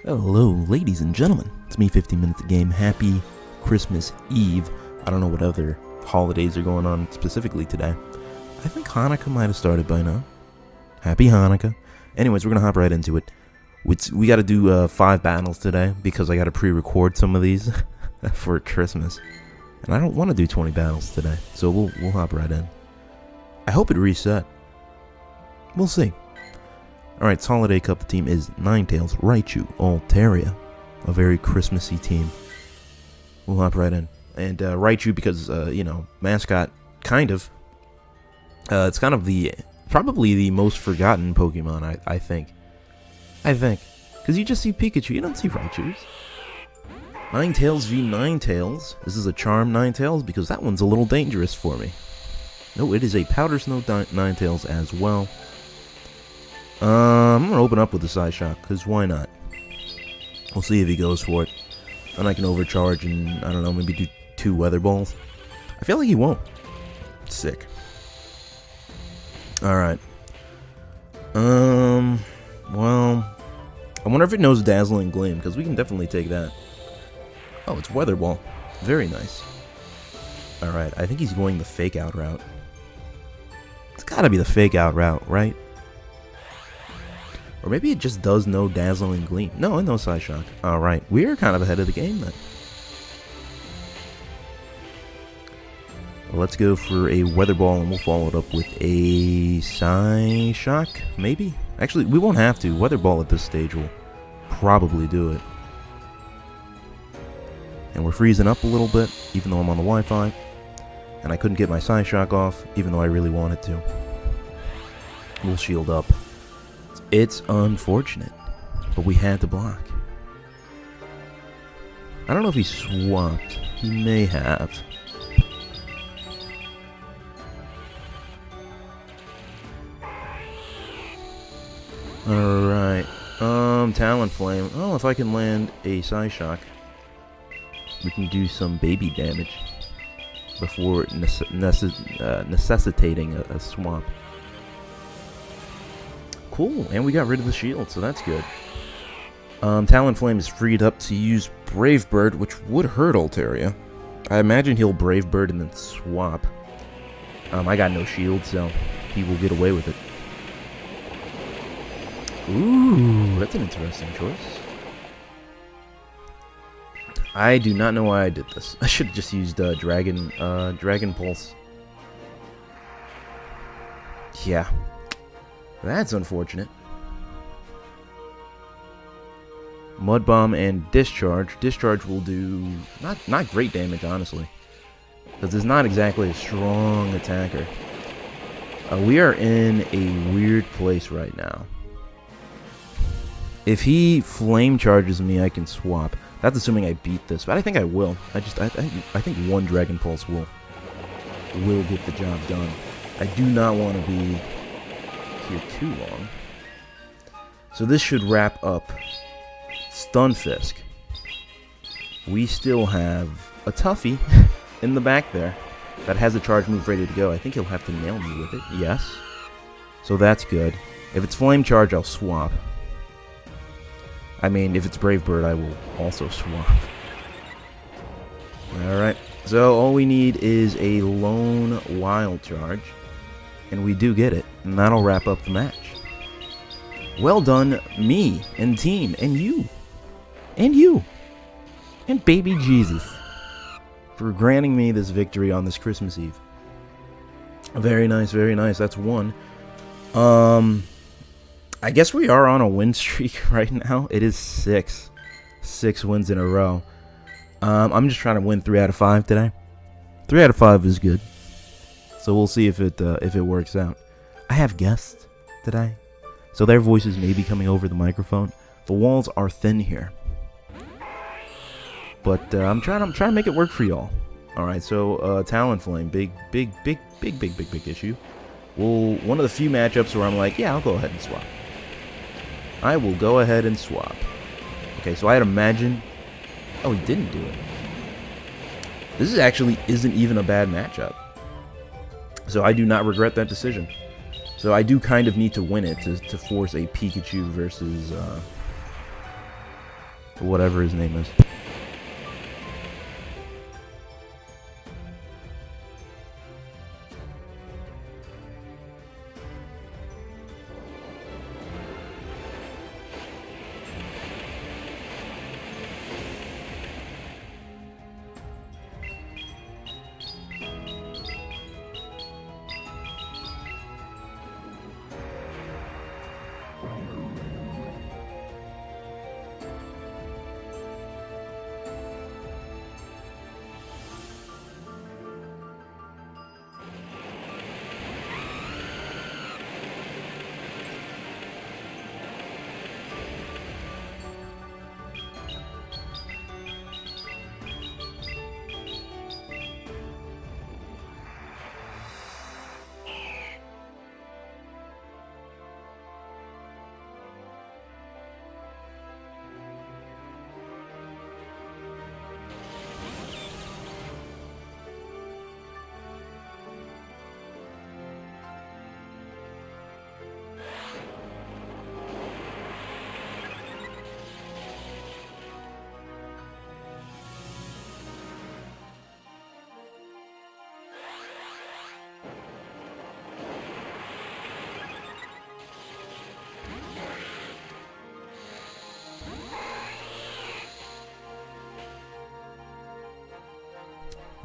Hello, ladies and gentlemen. It's me, 15 Minutes a Game. Happy Christmas Eve. I don't know what other holidays are going on specifically today. I think Hanukkah might have started by now. Happy Hanukkah. Anyways, we're going to hop right into it. We got to do 5 battles today because I got to pre-record some of these for Christmas. And I don't want to do 20 battles today, so we'll hop right in. I hope it reset. We'll see. Alright, Holiday Cup, the team is Ninetales, Raichu, Altaria. A very Christmassy team. We'll hop right in. And Raichu because, mascot, kind of. It's kind of probably the most forgotten Pokemon, I think. Because you just see Pikachu, you don't see Raichus. Ninetales v Ninetales. This is a Charm Ninetales because that one's a little dangerous for me. No, it is a Powder Snow Ninetales as well. I'm going to open up with the Psyshock, because why not? We'll see if he goes for it. And I can overcharge and, I don't know, maybe do 2 Weather Balls. I feel like he won't. Sick. Alright. Well, I wonder if it knows Dazzling Gleam, because we can definitely take that. Oh, it's Weather Ball. Very nice. Alright, I think he's going the Fake Out route. It's gotta be the Fake Out route, right? Or maybe it just does know Dazzling Gleam. No, it knows Psyshock. Alright, we're kind of ahead of the game then. Well, let's go for a Weather Ball and we'll follow it up with a Psyshock, maybe? Actually, we won't have to. Weather Ball at this stage will probably do it. And we're freezing up a little bit, even though I'm on the Wi-Fi. And I couldn't get my Psyshock off, even though I really wanted to. We'll shield up. It's unfortunate, but we had to block. I don't know if he swapped. He may have. Alright. Talonflame. Oh, if I can land a Psyshock, we can do some baby damage before necessitating a swap. Cool, and we got rid of the shield, so that's good. Talonflame is freed up to use Brave Bird, which would hurt Altaria. I imagine he'll Brave Bird and then swap. I got no shield, so he will get away with it. Ooh, that's an interesting choice. I do not know why I did this. I should have just used Dragon Pulse. Yeah. That's unfortunate. Mud Bomb and Discharge. Discharge will do not great damage, honestly, because it's not exactly a strong attacker. We are in a weird place right now. If he Flame Charges me, I can swap. That's assuming I beat this, but I think I will. I think one Dragon Pulse will get the job done. I do not want to be here too long. So this should wrap up Stunfisk. We still have a Toughie in the back there that has a charge move ready to go. I think he'll have to nail me with it. Yes. So that's good. If it's Flame Charge, I'll swap. I mean, if it's Brave Bird, I will also swap. Alright. So all we need is a lone Wild Charge. And we do get it, and that'll wrap up the match. Well done, me, and team, and you, and baby Jesus, for granting me this victory on this Christmas Eve. Very nice, very nice. That's 1. I guess we are on a win streak right now. It is 6 wins in a row. I'm just trying to win 3 out of 5 today. 3 out of 5 is good. So we'll see if it works out. I have guests today, so their voices may be coming over the microphone. The walls are thin here, but I'm trying to make it work for y'all. All right, so Talonflame, big issue. Well, one of the few matchups where I'm like, yeah, I'll go ahead and swap. I will go ahead and swap. Okay, so I'd imagine. Oh, he didn't do it. This isn't even a bad matchup. So I do not regret that decision. So I do kind of need to win it to force a Pikachu versus Whatever his name is.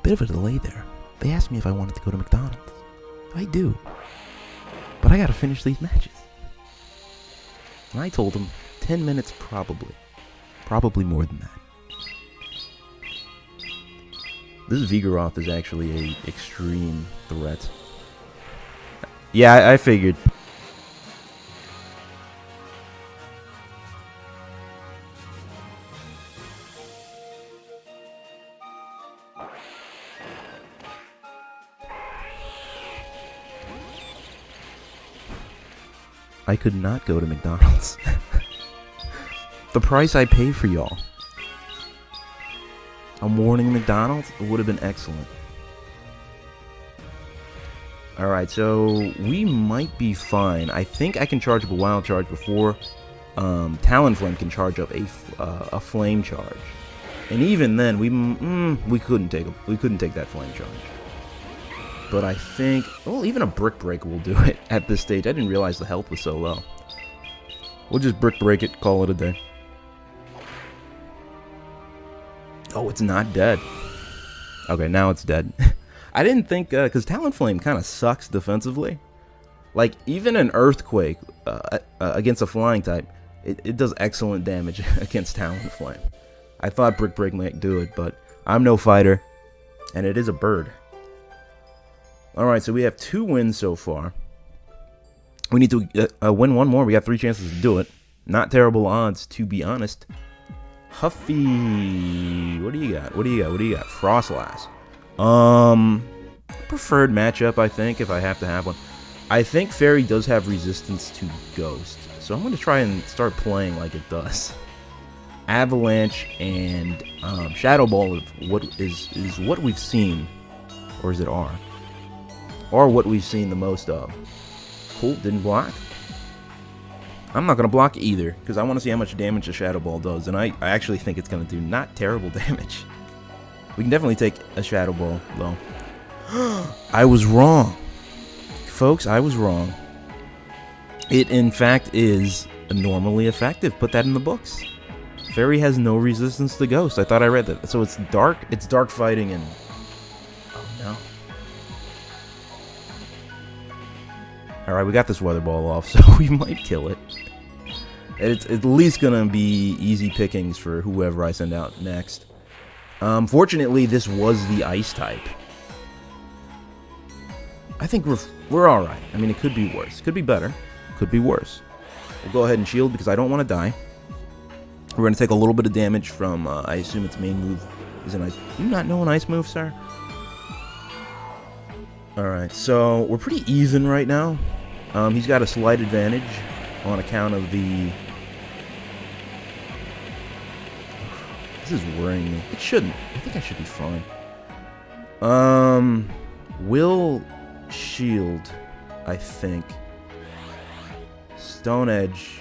Bit of a delay there. They asked me if I wanted to go to McDonald's. I do. But I gotta finish these matches. And I told them 10 minutes probably. Probably more than that. This Vigoroth is actually a extreme threat. Yeah, I figured. I could not go to McDonald's. The price I pay for y'all. A morning McDonald's would have been excellent. Alright, so we might be fine. I think I can charge up a wild charge before Talonflame can charge up a flame charge. And even then, we couldn't take that flame charge. But I think, well, even a Brick Break will do it at this stage. I didn't realize the health was so low. We'll just Brick Break it, call it a day. Oh, it's not dead. Okay, now it's dead. I didn't think, because Talonflame kind of sucks defensively. Like, even an Earthquake against a flying type, it does excellent damage against Talonflame. I thought Brick Break might do it, but I'm no fighter. And it is a bird. Alright, so we have 2 wins so far. We need to win 1 more. We got 3 chances to do it. Not terrible odds, to be honest. Huffy. What do you got? What do you got? Frostlass. Preferred matchup, I think, if I have to have one. I think Fairy does have resistance to Ghost. So I'm going to try and start playing like it does. Avalanche and Shadow Ball is what we've seen. Or is it R? Or what we've seen the most of. Cool, didn't block. I'm not going to block either, because I want to see how much damage a Shadow Ball does, and I actually think it's going to do not terrible damage. We can definitely take a Shadow Ball, though. I was wrong. Folks, I was wrong. It, in fact, is normally effective. Put that in the books. Fairy has no resistance to Ghost. I thought I read that. So it's dark fighting, and... oh, no. Alright, we got this Weather Ball off, so we might kill it. It's at least gonna be easy pickings for whoever I send out next. Fortunately, this was the Ice type. I think we're alright. I mean, it could be worse. Could be better. Could be worse. We'll go ahead and shield because I don't want to die. We're gonna take a little bit of damage from, I assume its main move is an ice. Do you not know an ice move, sir? Alright, so we're pretty even right now. He's got a slight advantage on account of the... This is worrying me. It shouldn't. I think I should be fine. Will shield, I think. Stone Edge.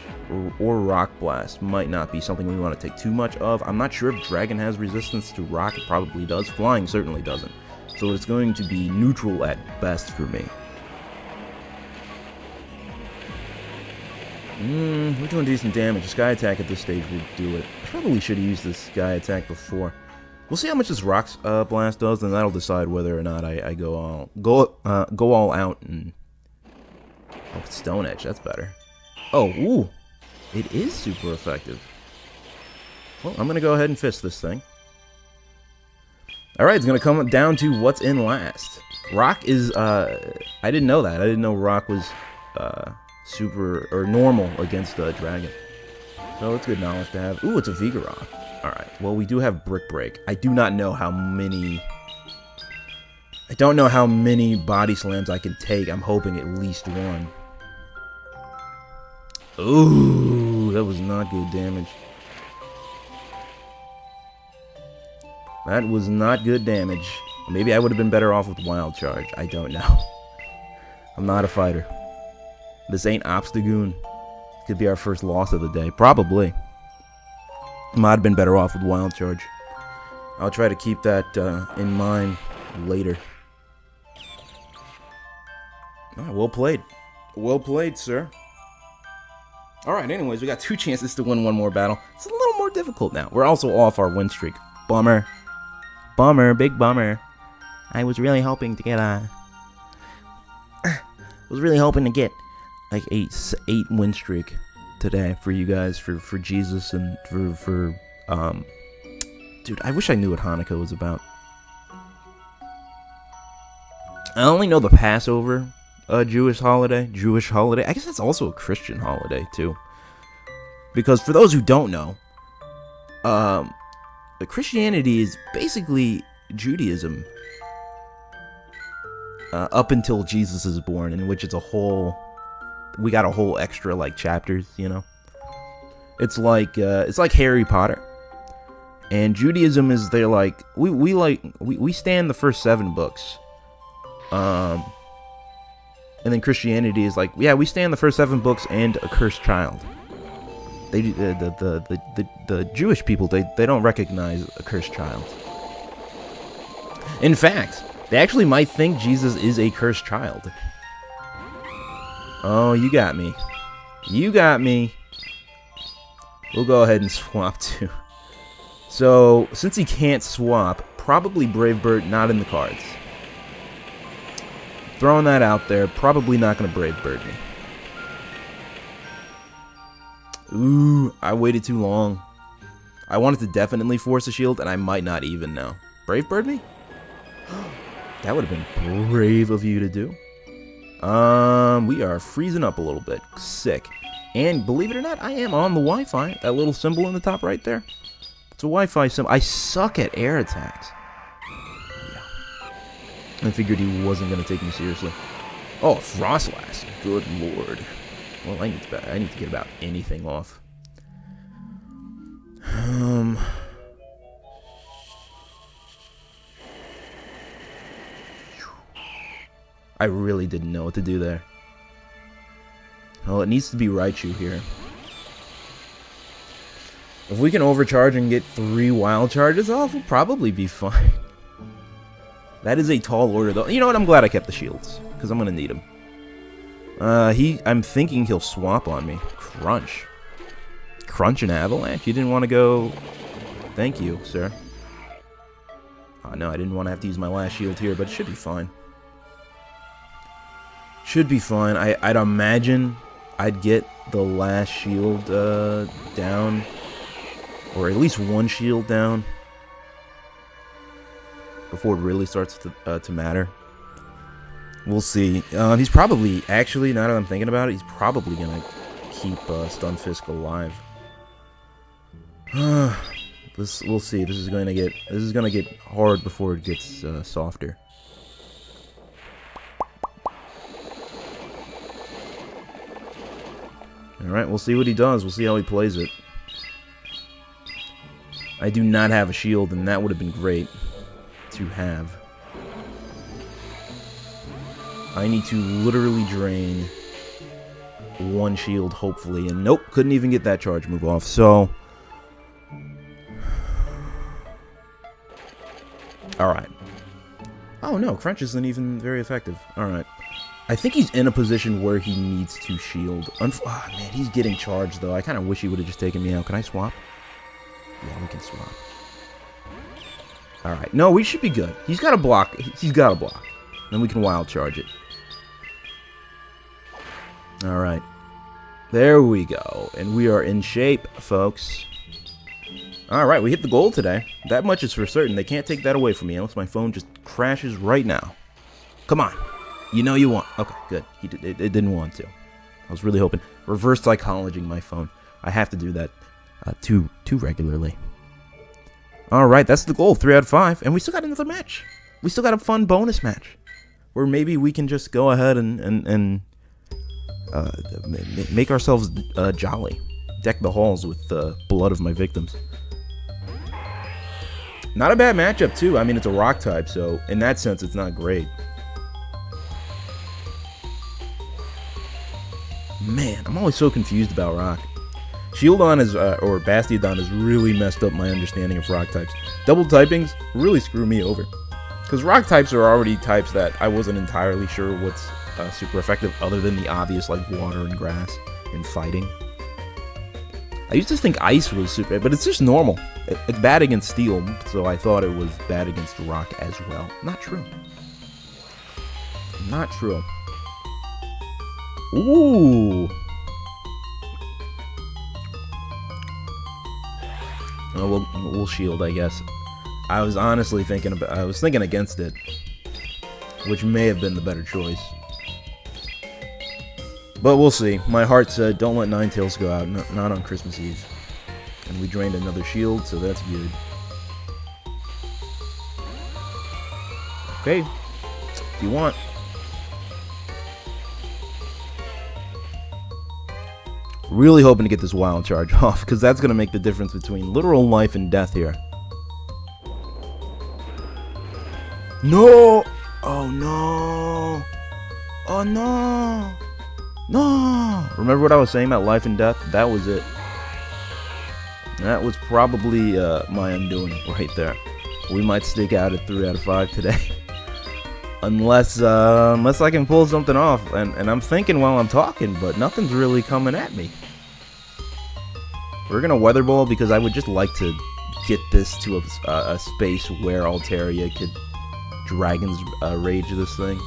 or Rock Blast might not be something we want to take too much of. I'm not sure if Dragon has resistance to Rock. It probably does. Flying certainly doesn't. So it's going to be neutral at best for me. We're doing decent damage. Sky Attack at this stage will do it. I probably should have used this Sky Attack before. We'll see how much this Rock Blast does, and that'll decide whether or not I go all out and... Oh, Stone Edge, that's better. Oh, ooh. It is super effective. Well, I'm going to go ahead and fist this thing. Alright, it's going to come down to what's in last. Rock is, I didn't know that. I didn't know Rock was, super, or normal against Dragon. So it's good knowledge to have. Ooh, it's a Vigoroth. Alright, well, we do have Brick Break. I do not know how many... I don't know how many body slams I can take. I'm hoping at least one. Ooh, that was not good damage. That was not good damage. Maybe I would have been better off with Wild Charge. I don't know. I'm not a fighter. This ain't Obstagoon. Could be our first loss of the day. Probably. Might have been better off with Wild Charge. I'll try to keep that in mind later. Right, well played. Well played, sir. Alright, anyways, we got 2 chances to win one more battle. It's a little more difficult now. We're also off our win streak. Bummer. Bummer, big bummer. I was really hoping to get a... like 8 win streak today for you guys, for Jesus, and for dude, I wish I knew what Hanukkah was about. I only know the Passover Jewish holiday. I guess that's also a Christian holiday too. Because for those who don't know, Christianity is basically Judaism up until Jesus is born, in which it's a whole... We got a whole extra like chapters, you know. It's like Harry Potter, and Judaism is they're like we stand the first 7 books, and then Christianity is like, yeah, we stand the first 7 books and a cursed child. They the Jewish people they don't recognize a cursed child. In fact, they actually might think Jesus is a cursed child. Oh, you got me. You got me. We'll go ahead and swap too. So, since he can't swap, probably Brave Bird not in the cards. Throwing that out there, probably not going to Brave Bird me. Ooh, I waited too long. I wanted to definitely force a shield, and I might not even now. Brave Bird me? That would have been brave of you to do. We are freezing up a little bit. Sick. And believe it or not, I am on the Wi-Fi. That little symbol in the top right there. It's a Wi-Fi symbol. I suck at air attacks. Yeah. I figured he wasn't going to take me seriously. Oh, Frostlass. Good lord. Well, I need to get about anything off. I really didn't know what to do there. Well, it needs to be Raichu here. If we can overcharge and get 3 wild charges off, we'll probably be fine. That is a tall order, though. You know what? I'm glad I kept the shields, because I'm going to need them. I'm thinking he'll swap on me. Crunch. Crunch and Avalanche? You didn't want to go... Thank you, sir. Oh, no, I didn't want to have to use my last shield here, but it should be fine. Should be fine. I'd imagine I'd get the last shield down, or at least 1 shield down, before it really starts to matter. We'll see. He's probably, actually, now that I'm thinking about it, he's probably gonna keep Stunfisk alive. We'll see. This is gonna get hard before it gets softer. Alright, we'll see what he does. We'll see how he plays it. I do not have a shield, and that would have been great to have. I need to literally drain one shield, hopefully. And nope, couldn't even get that charge move off. So, alright. Oh no, Crunch isn't even very effective. Alright. I think he's in a position where he needs to shield. Oh man, he's getting charged though. I kind of wish he would have just taken me out. Can I swap? Yeah, we can swap. Alright. No, we should be good. He's got a block. He's got a block. Then we can wild charge it. Alright. There we go. And we are in shape, folks. Alright, we hit the goal today. That much is for certain. They can't take that away from me unless my phone just crashes right now. Come on. You know you want. Okay, good. It didn't want to. I was really hoping. Reverse psychologying my phone. I have to do that too regularly. Alright, that's the goal. 3 out of 5. And we still got another match. We still got a fun bonus match. Where maybe we can just go ahead and make ourselves jolly. Deck the halls with the blood of my victims. Not a bad matchup, too. I mean, it's a rock type, so in that sense, it's not great. Man, I'm always so confused about rock. Shieldon is, or Bastiodon has really messed up my understanding of rock types. Double typings really screw me over. Because rock types are already types that I wasn't entirely sure what's super effective other than the obvious, like water and grass and fighting. I used to think ice was super, but it's just normal. It's bad against steel, so I thought it was bad against rock as well. Not true. Not true. Ooh. Oh, we'll shield, I guess. I was honestly thinking about. I was thinking against it, which may have been the better choice. But we'll see. My heart said, "Don't let Ninetales go out. Not on Christmas Eve." And we drained another shield, so that's good. Okay, if you want. Really hoping to get this wild charge off, because that's going to make the difference between literal life and death here. No! Oh no! Oh no! No! Remember what I was saying about life and death? That was it. That was probably my undoing right there. We might stick out at 3 out of 5 today. Unless I can pull something off. And I'm thinking while I'm talking, but nothing's really coming at me. We're going to Weather Ball because I would just like to get this to a space where Altaria could Dragon's Rage this thing.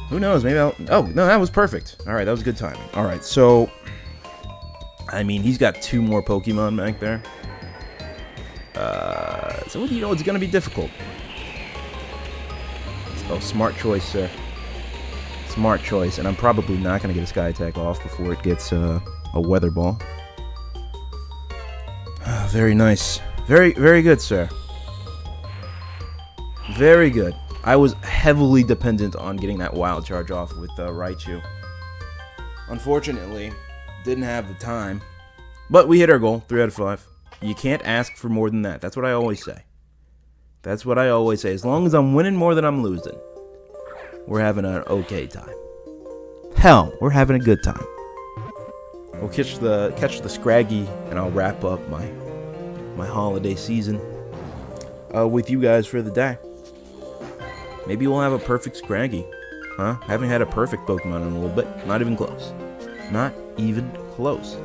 Who knows? Maybe I'll... Oh, no, that was perfect. Alright, that was good timing. Alright, so... I mean, he's got 2 more Pokemon back there. So, you know, it's going to be difficult. Oh, smart choice, sir. Smart choice. And I'm probably not going to get a Sky Attack off before it gets a Weather Ball. Very nice. Very, very good, sir. Very good. I was heavily dependent on getting that wild charge off with Raichu. Unfortunately, didn't have the time. But we hit our goal, 3 out of 5. You can't ask for more than that. That's what I always say. That's what I always say. As long as I'm winning more than I'm losing, we're having an okay time. Hell, we're having a good time. We'll catch the Scraggy, and I'll wrap up my holiday season with you guys for the day. Maybe we'll have a perfect Scraggy. Huh? Haven't had a perfect Pokemon in a little bit. Not even close. Not even close.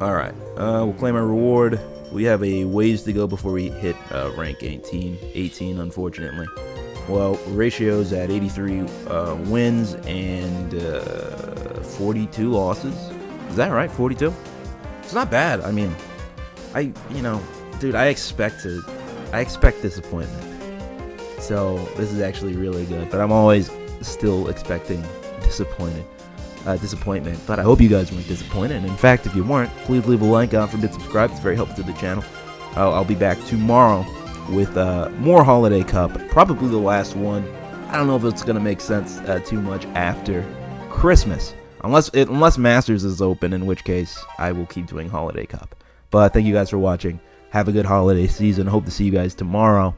Alright. We'll claim our reward. We have a ways to go before we hit rank 18, unfortunately. Well, ratio's at 83 wins and 42 losses. Is that right? 42? It's not bad. I mean, dude, I expect disappointment. So this is actually really good. But I'm always still expecting disappointment. But I hope you guys weren't disappointed. And in fact, if you weren't, please leave a like. God forbid, subscribe. It's very helpful to the channel. I'll be back tomorrow with more Holiday Cup. Probably the last one. I don't know if it's going to make sense too much after Christmas. Unless Masters is open, in which case I will keep doing Holiday Cup. But thank you guys for watching. Have a good holiday season. Hope to see you guys tomorrow.